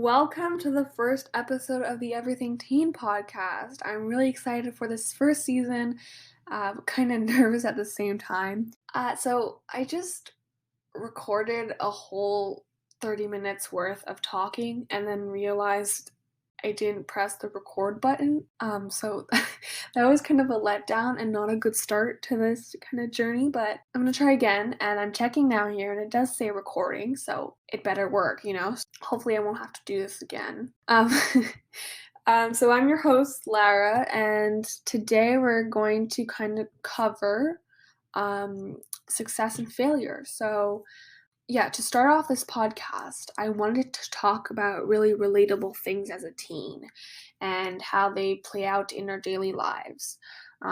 Welcome to the first episode of the Everything Teen podcast. I'm really excited for this first season, kind of nervous at the same time. So I just recorded a whole 30 minutes worth of talking and then realized I didn't press the record button. So that was kind of a letdown and not a good start to this kind of journey, but I'm gonna try again and I'm checking now here and it does say recording, so it better work. Hopefully I won't have to do this again. So I'm your host, Lara, and today we're going to kind of cover success and failure. So yeah, to start off this podcast, I wanted to talk about really relatable things as a teen and how they play out in our daily lives.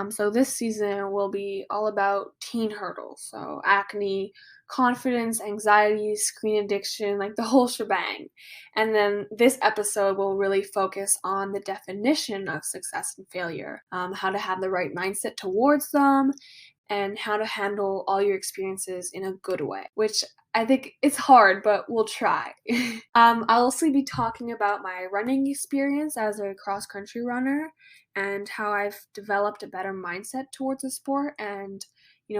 So this season will be all about teen hurdles, so acne, confidence, anxiety, screen addiction, like the whole shebang. And then this episode will really focus on the definition of success and failure, how to have the right mindset towards them, and how to handle all your experiences in a good way, which I think it's hard, but we'll try. I'll also be talking about my running experience as a cross country runner and how I've developed a better mindset towards the sport and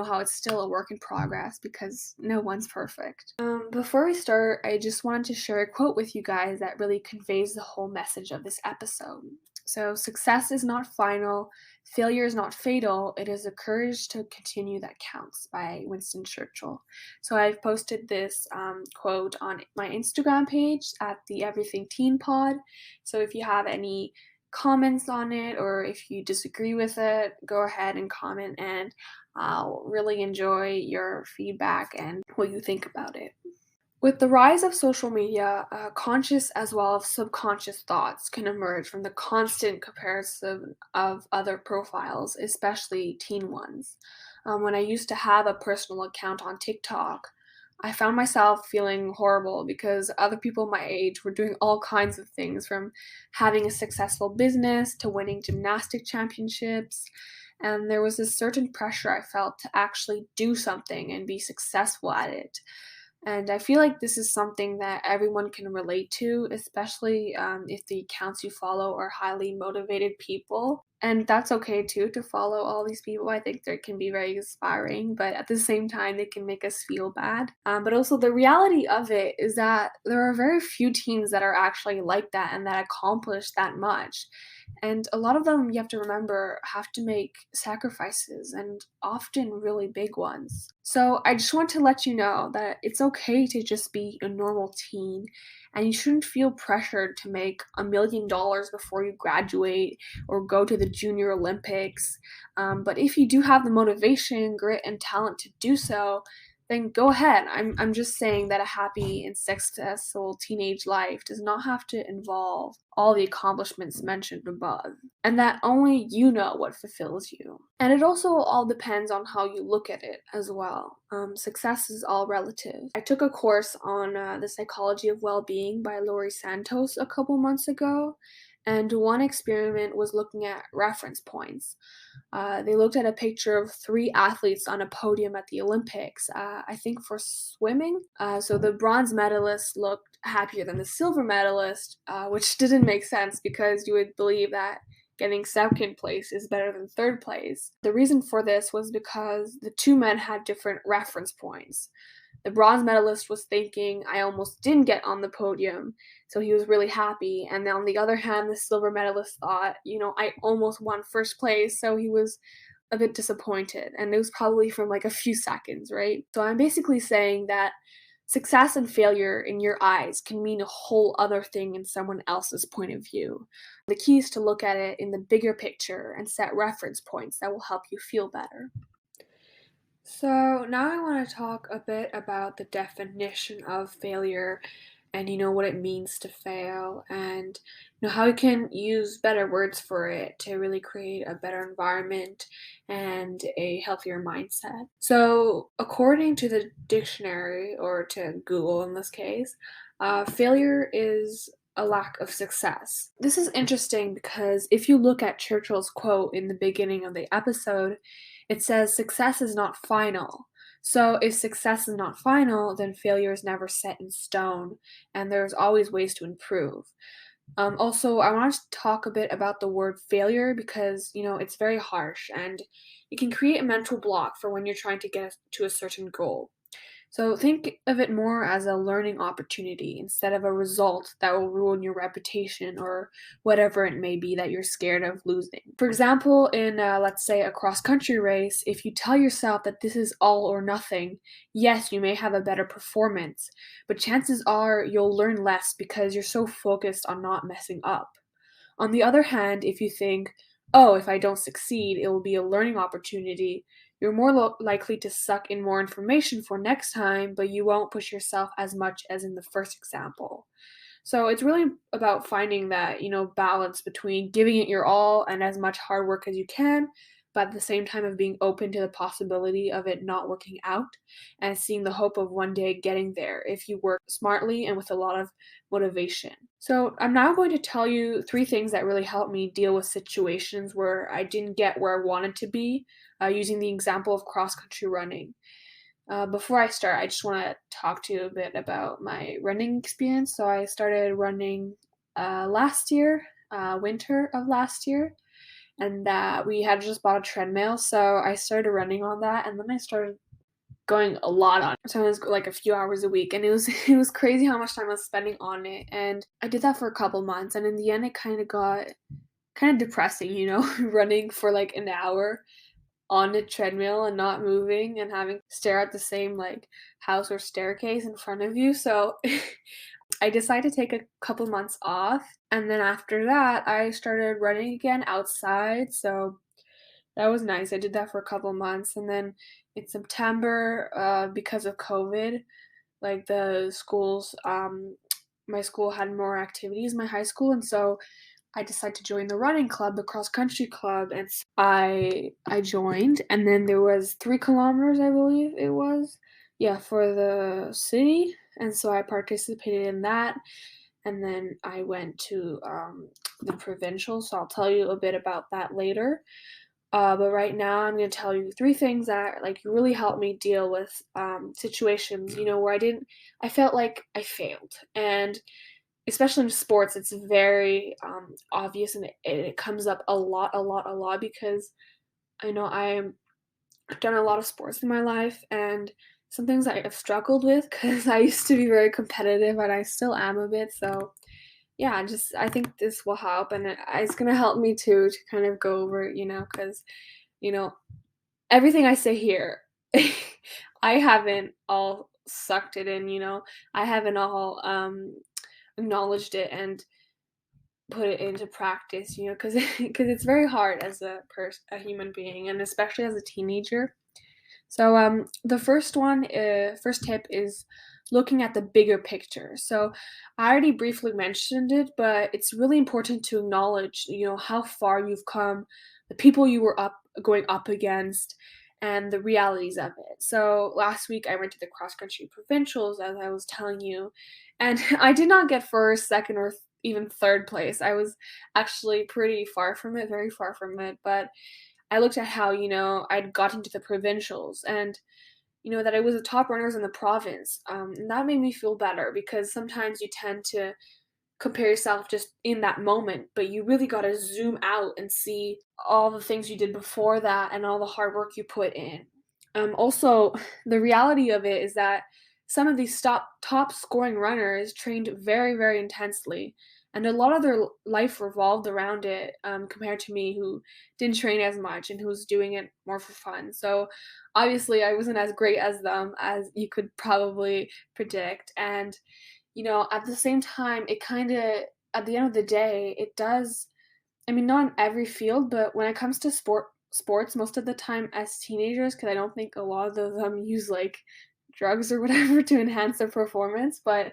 how it's still a work in progress because no one's perfect. Before we start, I just wanted to share a quote with you guys that really conveys the whole message of this episode. So, success is not final, failure is not fatal, it is the courage to continue that counts by Winston Churchill. So, I've posted this quote on my Instagram page at the Everything Teen Pod. So, if you have any comments on it or if you disagree with it, go ahead and comment, and I'll really enjoy your feedback and what you think about it. With the rise of social media, conscious as well as subconscious thoughts can emerge from the constant comparison of other profiles, especially teen ones. When I used to have a personal account on TikTok, I found myself feeling horrible because other people my age were doing all kinds of things, from having a successful business to winning gymnastic championships. And there was this certain pressure I felt to actually do something and be successful at it. And I feel like this is something that everyone can relate to, especially if the accounts you follow are highly motivated people. And that's okay too, to follow all these people. I think they can be very inspiring, but at the same time, they can make us feel bad. But also, the reality of it is that there are very few teens that are actually like that and that accomplish that much. And a lot of them, you have to remember, have to make sacrifices and often really big ones. So I just want to let you know that it's okay to just be a normal teen and you shouldn't feel pressured to make $1 million before you graduate or go to the Junior Olympics. But if you do have the motivation, grit, and talent to do so, then go ahead. I'm just saying that a happy and successful teenage life does not have to involve all the accomplishments mentioned above, and that only you know what fulfills you. And it also all depends on how you look at it as well. Success is all relative. I took a course on the psychology of well-being by Laurie Santos a couple months ago, and one experiment was looking at reference points. They looked at a picture of three athletes on a podium at the Olympics, I think for swimming. So the bronze medalist looked happier than the silver medalist, which didn't make sense because you would believe that getting second place is better than third place. The reason for this was because the two men had different reference points. The bronze medalist was thinking, I almost didn't get on the podium, so he was really happy. And then on the other hand, the silver medalist thought, I almost won first place, so he was a bit disappointed. And it was probably from like a few seconds, right? So I'm basically saying that success and failure in your eyes can mean a whole other thing in someone else's point of view. The key is to look at it in the bigger picture and set reference points that will help you feel better. So now I want to talk a bit about the definition of failure and what it means to fail, and how we can use better words for it to really create a better environment and a healthier mindset. So according to the dictionary, or to Google in this case, failure is a lack of success. This is interesting because if you look at Churchill's quote in the beginning of the episode, it says success is not final, So if success is not final, then failure is never set in stone, and there's always ways to improve. Also, I want to talk a bit about the word failure because, it's very harsh and it can create a mental block for when you're trying to get to a certain goal. So think of it more as a learning opportunity instead of a result that will ruin your reputation or whatever it may be that you're scared of losing. For example, in let's say a cross country race, if you tell yourself that this is all or nothing, yes, you may have a better performance, but chances are you'll learn less because you're so focused on not messing up. On the other hand, if you think, oh, if I don't succeed, it will be a learning opportunity, you're more likely to suck in more information for next time, but you won't push yourself as much as in the first example. So it's really about finding that, balance between giving it your all and as much hard work as you can, but at the same time of being open to the possibility of it not working out and seeing the hope of one day getting there if you work smartly and with a lot of motivation. So I'm now going to tell you three things that really helped me deal with situations where I didn't get where I wanted to be, using the example of cross country running. Before I start, I just want to talk to you a bit about my running experience. So I started running last year, winter of last year, and we had just bought a treadmill. So I started running on that, and then I started going a lot on it. So it was like a few hours a week, and it was it was crazy how much time I was spending on it. And I did that for a couple months, and in the end, it kind of got kind of depressing, running for like an hour on a treadmill and not moving and having to stare at the same like house or staircase in front of you. So I decided to take a couple months off, and then after that I started running again outside. So that was nice. I did that for a couple months, and then in September, because of COVID, like the schools, my school had more activities, my high school, and so I decided to join the running club, the cross country club, and I joined, and then there was 3 kilometers, I believe it was, yeah, for the city, and so I participated in that, and then I went to the provincial. So I'll tell you a bit about that later. But right now, I'm gonna tell you three things that like really helped me deal with situations, where I felt like I failed, and especially in sports, it's very, obvious, and it comes up a lot, a lot, a lot because I know I've done a lot of sports in my life, and some things I have struggled with because I used to be very competitive, and I still am a bit, so, yeah, just I think this will help, and it's gonna help me too to kind of go over it, because you know, everything I say here, I haven't all sucked it in, I haven't all, acknowledged it and put it into practice, because because it's very hard as a human being, and especially as a teenager. So the first tip is looking at the bigger picture. So I already briefly mentioned it, but it's really important to acknowledge, how far you've come, the people you were up going up against, and the realities of it. So last week I went to the cross country provincials, as I was telling you, and I did not get first, second, or even third place. I was actually pretty far from it, very far from it, but I looked at how, I'd gotten to the provincials and, that I was the top runners in the province. And that made me feel better because sometimes you tend to compare yourself just in that moment, but you really got to zoom out and see all the things you did before that and all the hard work you put in. Also, the reality of it is that some of these top scoring runners trained very, very intensely, and a lot of their life revolved around it, compared to me, who didn't train as much and who was doing it more for fun. So, obviously, I wasn't as great as them, as you could probably predict. And at the same time, it kind of, at the end of the day, it does. I mean, not in every field, but when it comes to sports, most of the time as teenagers, because I don't think a lot of them use like drugs or whatever to enhance their performance. But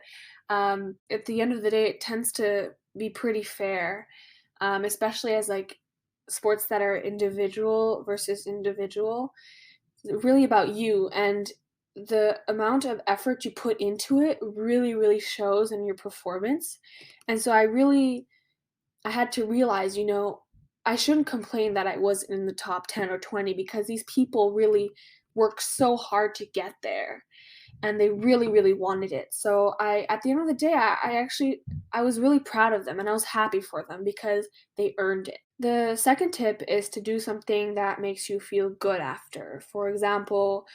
at the end of the day, it tends to be pretty fair, especially as like sports that are individual versus individual. It's really about you, and the amount of effort you put into it really, really shows in your performance. And so I had to realize, I shouldn't complain that I wasn't in the top 10 or 20 because these people really worked so hard to get there, and they really, really wanted it. So I at the end of the day, I was really proud of them and I was happy for them because they earned it. The second tip is to do something that makes you feel good after. For example,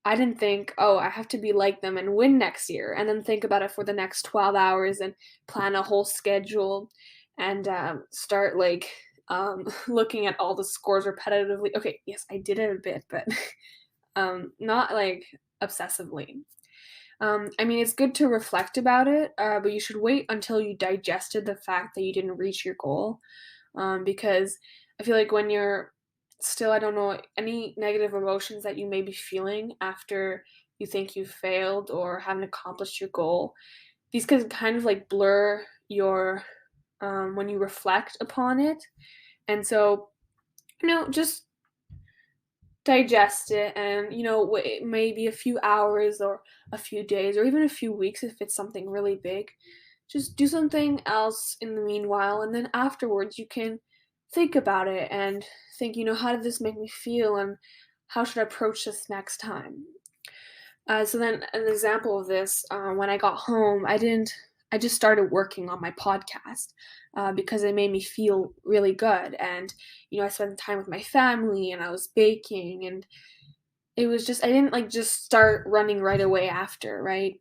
I didn't think, "Oh, I have to be like them and win next year," and then think about it for the next 12 hours and plan a whole schedule and, start, looking at all the scores repetitively. Okay, yes, I did it a bit, but, not, obsessively. I mean, it's good to reflect about it, but you should wait until you digested the fact that you didn't reach your goal, because I feel like when you're still, I don't know, any negative emotions that you may be feeling after you think you failed or haven't accomplished your goal, these can kind of like blur your when you reflect upon it. And so, just digest it and, wait maybe a few hours or a few days or even a few weeks if it's something really big. Just do something else in the meanwhile, and then afterwards you can think about it and think, how did this make me feel and how should I approach this next time? So then an example of this, when I got home, I just started working on my podcast because it made me feel really good. And, I spent time with my family and I was baking and it was just, I didn't like just start running right away after, right?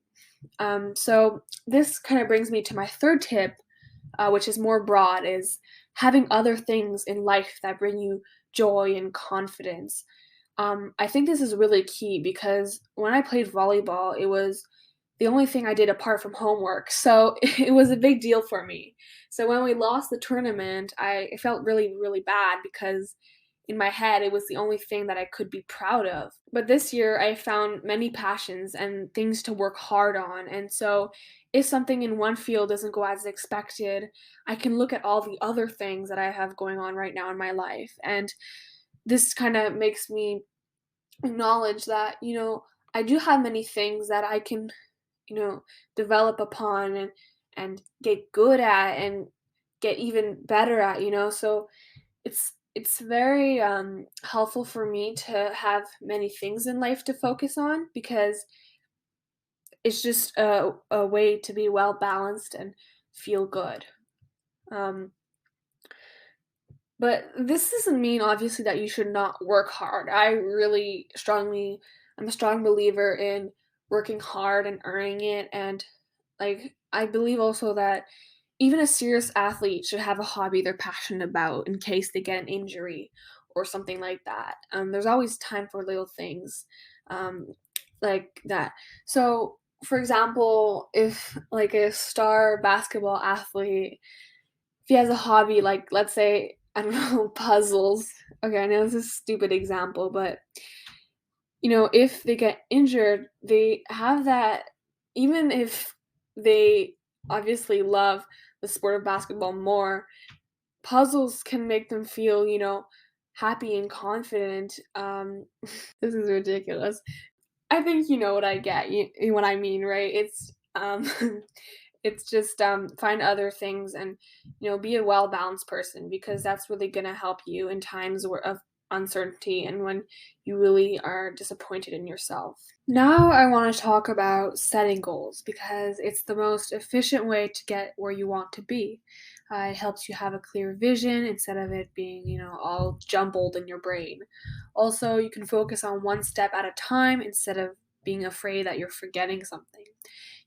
So this kind of brings me to my third tip, which is more broad, is having other things in life that bring you joy and confidence. I think this is really key because when I played volleyball, it was the only thing I did apart from homework. So it was a big deal for me. So when we lost the tournament, I felt really, really bad because in my head, it was the only thing that I could be proud of. But this year, I found many passions and things to work hard on. And so if something in one field doesn't go as expected, I can look at all the other things that I have going on right now in my life. And this kind of makes me acknowledge that, I do have many things that I can, you know, develop upon and get good at and get even better at, So it's very helpful for me to have many things in life to focus on because it's just a way to be well balanced and feel good. Um, But this doesn't mean obviously that you should not work hard. I'm a strong believer in working hard and earning it. And I believe also that even a serious athlete should have a hobby they're passionate about in case they get an injury or something like that. There's always time for little things um, like that. So, for example, if like a star basketball athlete if he has a hobby, like, let's say, I don't know, puzzles. Okay, I know this is a stupid example, but, if they get injured, they have that even if they obviously love the sport of basketball more, puzzles can make them feel, happy and confident. This is ridiculous. I think you know what I get, what I mean, right? It's just find other things and be a well balanced person because that's really gonna help you in times of uncertainty and when you really are disappointed in yourself. Now I want to talk about setting goals because it's the most efficient way to get where you want to be. It helps you have a clear vision instead of it being, all jumbled in your brain. Also, you can focus on one step at a time instead of being afraid that you're forgetting something.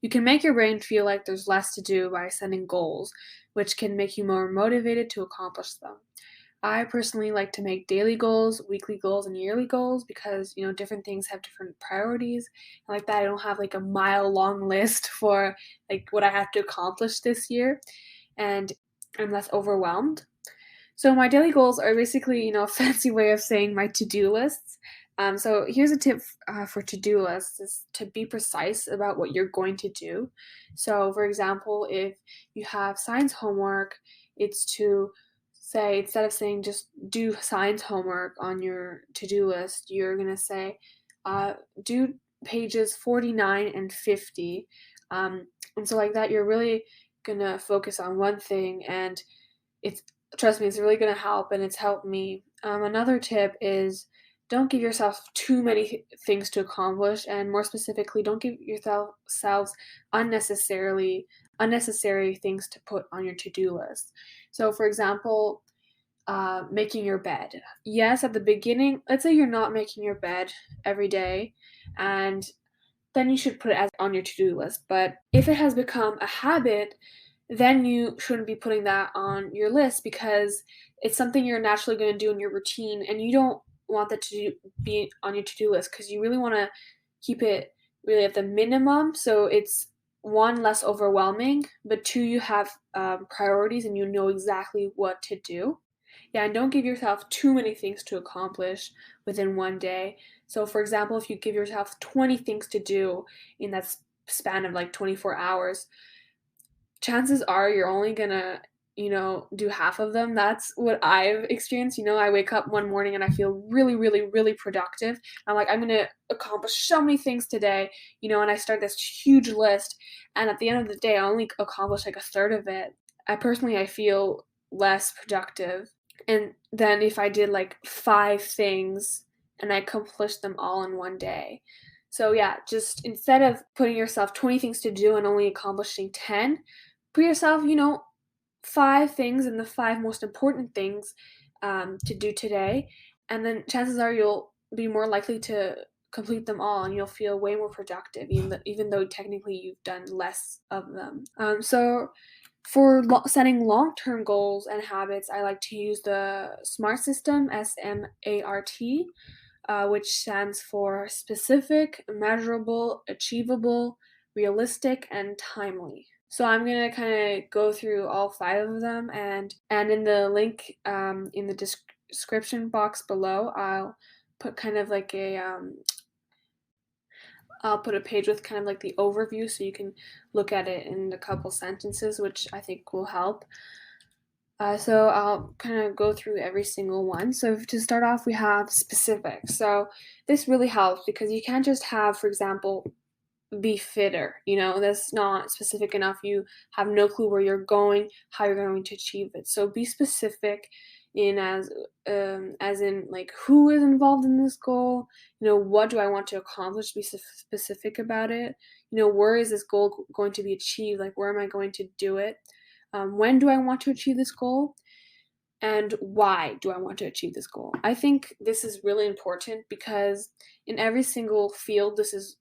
You can make your brain feel like there's less to do by setting goals, which can make you more motivated to accomplish them. I personally like to make daily goals, weekly goals, and yearly goals because, different things have different priorities. And like that, I don't have like a mile long list for like what I have to accomplish this year. And I'm less overwhelmed. So my daily goals are basically, a fancy way of saying my to-do lists. So here's a tip for to-do lists is to be precise about what you're going to do. So for example, if you have science homework, it's to say, instead of saying just do science homework on your to-do list, you're going to say do pages 49 and 50. And so like that, you're really going to focus on one thing and it's trust me, it's really gonna help, and it's helped me. Another tip is don't give yourself too many things to accomplish, and more specifically, don't give yourselves unnecessary things to put on your to-do list. So, for example, making your bed. Yes, at the beginning, let's say you're not making your bed every day, and then you should put it as on your to-do list. But if it has become a habit, then you shouldn't be putting that on your list because it's something you're naturally going to do in your routine, and you don't want that be on your to-do list because you really want to keep it really at the minimum. So it's one, less overwhelming, but two, you have priorities and you know exactly what to do. Yeah, and don't give yourself too many things to accomplish within one day. So, for example, if you give yourself 20 things to do in that span of like 24 hours, chances are you're only gonna, do half of them. That's what I've experienced. I wake up one morning and I feel really, really, really productive. I'm like, I'm gonna accomplish so many things today, and I start this huge list. And at the end of the day, I only accomplish like a third of it. I feel less productive. And then if I did like 5 things and I accomplished them all in one day. So yeah, just instead of putting yourself 20 things to do and only accomplishing 10, put yourself, 5 things and the 5 most important things to do today. And then chances are you'll be more likely to complete them all and you'll feel way more productive, even though technically you've done less of them. So for setting long-term goals and habits, I like to use the SMART system, SMART, which stands for specific, measurable, achievable, realistic, and timely. So I'm gonna kind of go through all 5 of them, and in the link in the description box below, put kind of like a I'll put a page with kind of like the overview so you can look at it in a couple sentences, which I think will help. So I'll kind of go through every single one. So to start off, we have specific. So this really helps because you can't just have, for example, be fitter. That's not specific enough. You have no clue where you're going, how you're going to achieve it. So be specific in as in like who is involved in this goal. What do I want to accomplish? Be specific about it. Where is this goal going to be achieved? Like where am I going to do it? When do I want to achieve this goal? And why do I want to achieve this goal? I think this is really important because in every single field, this is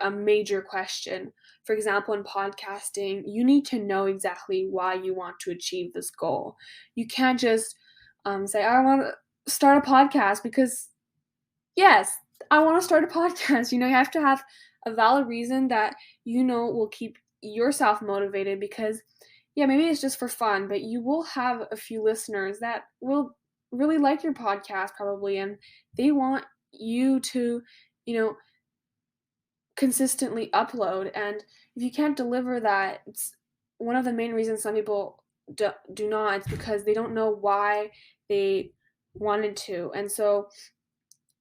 a major question. For example, in podcasting, you need to know exactly why you want to achieve this goal. You can't just say, I want to start a podcast because, yes, I want to start a podcast. You have to have a valid reason that will keep yourself motivated because, yeah, maybe it's just for fun, but you will have a few listeners that will really like your podcast probably, and they want you to, you know, consistently upload. And if you can't deliver that, it's one of the main reasons some people do not. It's because they don't know why they wanted to, and so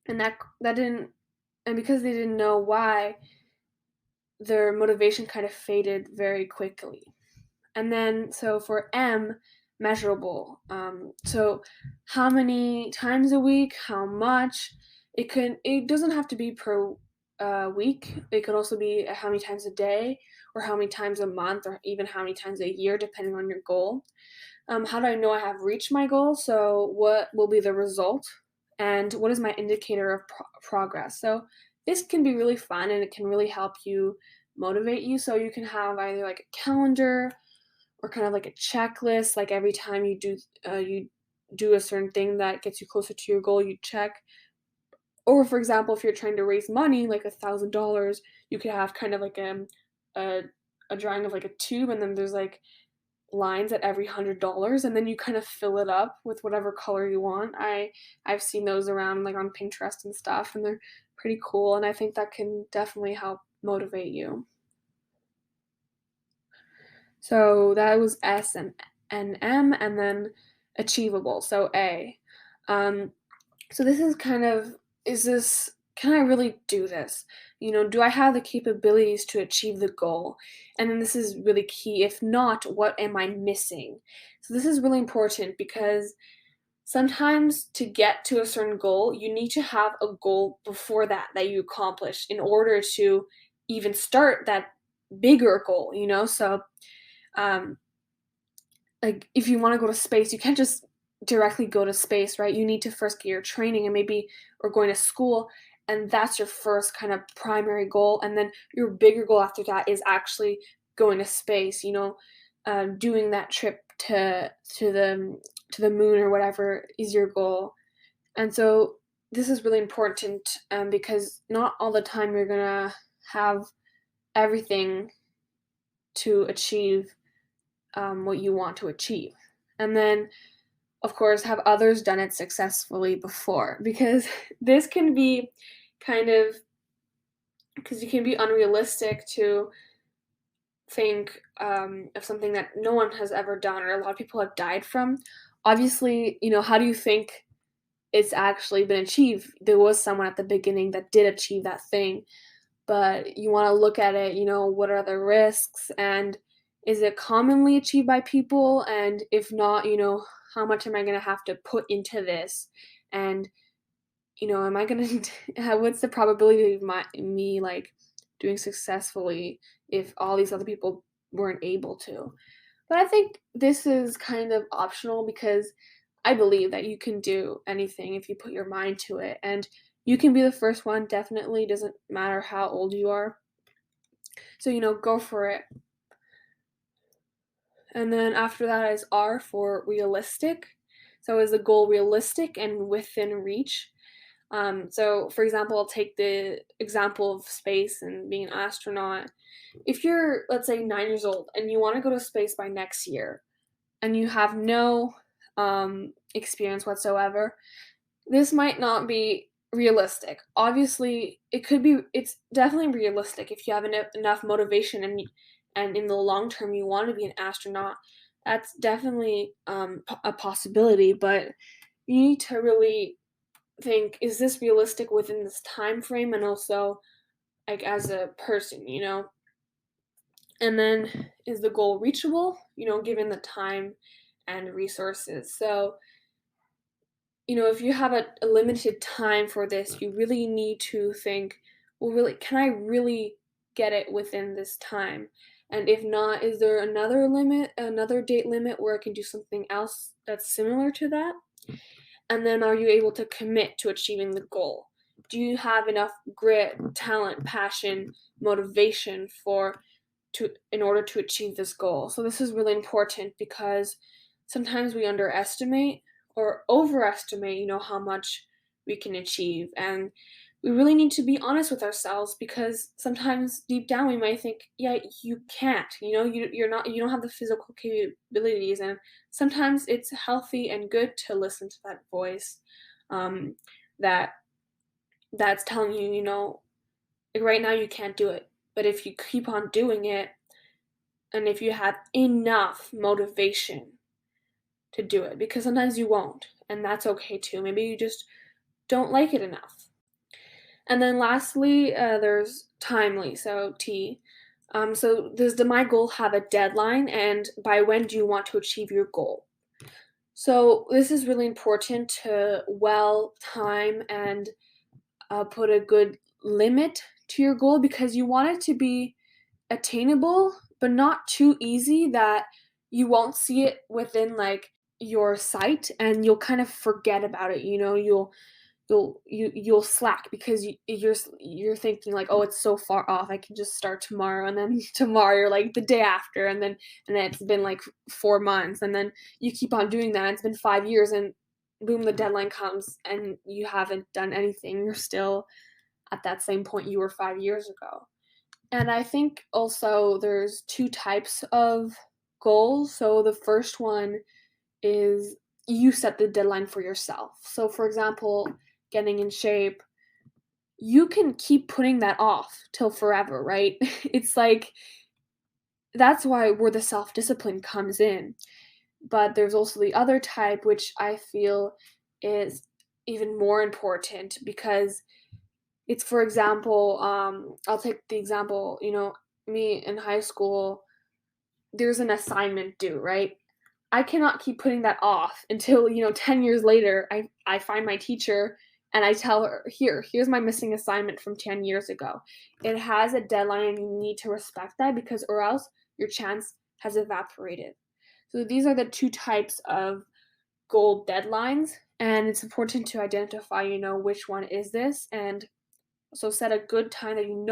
and that didn't and because they didn't know why, their motivation kind of faded very quickly. And then so for M, measurable. So how many times a week, how much. It doesn't have to be per week. It could also be how many times a day, or how many times a month, or even how many times a year, depending on your goal. How do I know I have reached my goal? So what will be the result, and what is my indicator of progress? So this can be really fun, and it can really help you motivate you. So you can have either like a calendar or kind of like a checklist. Like every time you do a certain thing that gets you closer to your goal, you check. Or for example, if you're trying to raise money, like $1,000, you could have kind of like a a drawing of like a tube, and then there's like lines at every $100, and then you kind of fill it up with whatever color you want. I've seen those around like on Pinterest and stuff, and they're pretty cool, and I think that can definitely help motivate you. So that was S and M, and then achievable. So A. Um, so this is kind of, can I really do this? Do I have the capabilities to achieve the goal? And then this is really key. If not, what am I missing? So this is really important because sometimes to get to a certain goal, you need to have a goal before that you accomplish in order to even start that bigger goal, you know? So, um, like if you want to go to space, you can't just directly go to space, right? You need to first get your training and maybe or going to school, and that's your first kind of primary goal, and then your bigger goal after that is actually going to space. Doing that trip to the moon or whatever is your goal, and so this is really important because not all the time you're gonna have everything to achieve what you want to achieve. And then, of course, have others done it successfully before? Because this can be kind of, because you can be unrealistic to think of something that no one has ever done or a lot of people have died from. Obviously, how do you think it's actually been achieved? There was someone at the beginning that did achieve that thing, but you want to look at it, what are the risks and is it commonly achieved by people? And if not, how much am I going to have to put into this? And, am I going to, what's the probability of me like doing successfully if all these other people weren't able to? But I think this is kind of optional because I believe that you can do anything if you put your mind to it. And you can be the first one, definitely. Doesn't matter how old you are. So, go for it. And then after that is R for realistic. So, is the goal realistic and within reach? So, for example, I'll take the example of space and being an astronaut. If you're, let's say, 9 years old and you want to go to space by next year and you have no experience whatsoever, this might not be realistic. Obviously, it's definitely realistic if you have enough motivation and in the long term you want to be an astronaut. That's definitely a possibility, but you need to really think, is this realistic within this time frame and also like as a person, And then is the goal reachable, given the time and resources. So, if you have a limited time for this, you really need to think, well, really, can I really get it within this time? And if not, is there another date limit where I can do something else that's similar to that? And then are you able to commit to achieving the goal? Do you have enough grit, talent, passion, motivation in order to achieve this goal? So this is really important because sometimes we underestimate or overestimate, how much we can achieve. And we really need to be honest with ourselves because sometimes deep down we might think, yeah, you can't, you don't have the physical capabilities. And sometimes it's healthy and good to listen to that voice um, that that's telling you, like right now you can't do it. But if you keep on doing it, and if you have enough motivation to do it, because sometimes you won't, and that's okay too. Maybe you just don't like it enough. And then lastly, there's timely, so T. So does my goal have a deadline, and by when do you want to achieve your goal? So this is really important to time and put a good limit to your goal because you want it to be attainable, but not too easy that you won't see it within like your sight and you'll kind of forget about it. You'll slack because you're thinking like, oh, it's so far off, I can just start tomorrow, and then tomorrow you're like the day after, and then it's been like 4 months, and then you keep on doing that, and it's been 5 years, and boom, the deadline comes and you haven't done anything. You're still at that same point you were 5 years ago. And I think also there's two types of goals. So the first one is you set the deadline for yourself. So for example, getting in shape, you can keep putting that off till forever, right? It's like that's where the self-discipline comes in. But there's also the other type which I feel is even more important because it's, for example, I'll take the example, me in high school, there's an assignment due, right? I cannot keep putting that off until, 10 years later, I find my teacher and I tell her, here's my missing assignment from 10 years ago. It has a deadline and you need to respect that because or else your chance has evaporated. So these are the two types of goal deadlines, and it's important to identify, which one is this, and so set a good time that you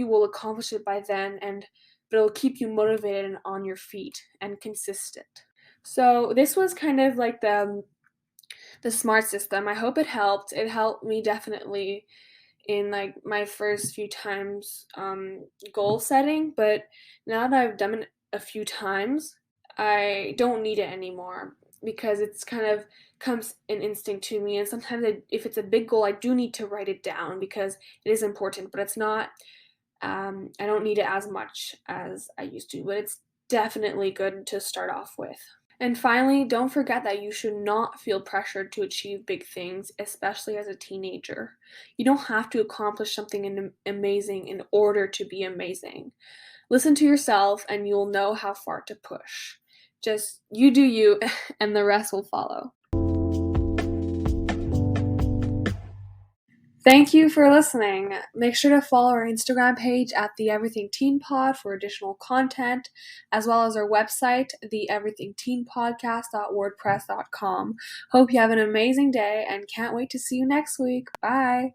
will accomplish it by then, and but it'll keep you motivated and on your feet and consistent. So this was kind of like the smart system. I hope it helped. It helped me definitely in like my first few times goal setting, but now that I've done it a few times, I don't need it anymore because it's kind of comes in instinct to me. And sometimes if it's a big goal, I do need to write it down because it is important, but it's not I don't need it as much as I used to, but it's definitely good to start off with. And finally, don't forget that you should not feel pressured to achieve big things, especially as a teenager. You don't have to accomplish something amazing in order to be amazing. Listen to yourself and you'll know how far to push. Just you do you, and the rest will follow. Thank you for listening. Make sure to follow our Instagram page at the Everything Teen Pod for additional content, as well as our website, theeverythingteenpodcast.wordpress.com. Hope you have an amazing day and can't wait to see you next week. Bye.